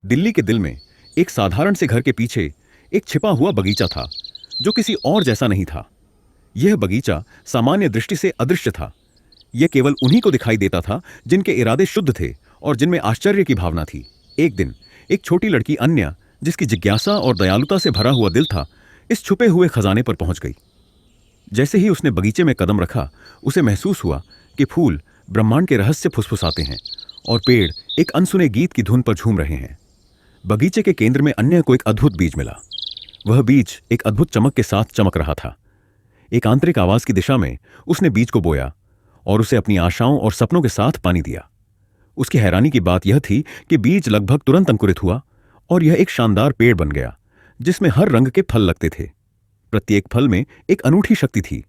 दिल्ली के दिल में एक साधारण से घर के पीछे एक छिपा हुआ बगीचा था जो किसी और जैसा नहीं था। यह बगीचा सामान्य दृष्टि से अदृश्य था। यह केवल उन्हीं को दिखाई देता था जिनके इरादे शुद्ध थे और जिनमें आश्चर्य की भावना थी। एक दिन एक छोटी लड़की अन्या, जिसकी जिज्ञासा और दयालुता से भरा हुआ दिल था, इस छुपे हुए खजाने पर पहुंच गई। जैसे ही उसने बगीचे में कदम रखा, उसे महसूस हुआ कि फूल ब्रह्मांड के रहस्य फुसफुसाते हैं और पेड़ एक अनसुने गीत की धुन पर झूम रहे हैं। बगीचे के केंद्र में अन्य को एक अद्भुत बीज मिला। वह बीज एक अद्भुत चमक के साथ चमक रहा था। एक आंतरिक आवाज की दिशा में उसने बीज को बोया और उसे अपनी आशाओं और सपनों के साथ पानी दिया। उसकी हैरानी की बात यह थी कि बीज लगभग तुरंत अंकुरित हुआ और यह एक शानदार पेड़ बन गया जिसमें हर रंग के फल लगते थे। प्रत्येक फल में एक अनूठी शक्ति थी।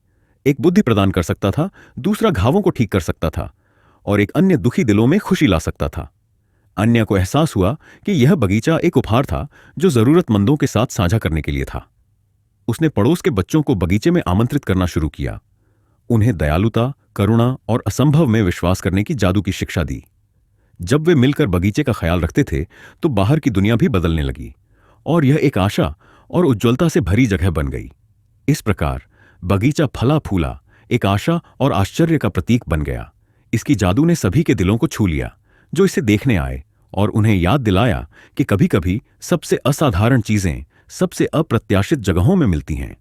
एक बुद्धि प्रदान कर सकता था, दूसरा घावों को ठीक कर सकता था और एक अन्य दुखी दिलों में खुशी ला सकता था। अन्य को एहसास हुआ कि यह बगीचा एक उपहार था जो जरूरतमंदों के साथ साझा करने के लिए था। उसने पड़ोस के बच्चों को बगीचे में आमंत्रित करना शुरू किया। उन्हें दयालुता, करुणा और असंभव में विश्वास करने की जादू की शिक्षा दी। जब वे मिलकर बगीचे का ख्याल रखते थे तो बाहर की दुनिया भी बदलने लगी और यह एक आशा और उज्ज्वलता से भरी जगह बन गई। इस प्रकार बगीचा फला फूला एक आशा और आश्चर्य का प्रतीक बन गया। इसकी जादू ने सभी के दिलों को छू लिया जो इसे देखने आए और उन्हें याद दिलाया कि कभी-कभी सबसे असाधारण चीजें सबसे अप्रत्याशित जगहों में मिलती हैं।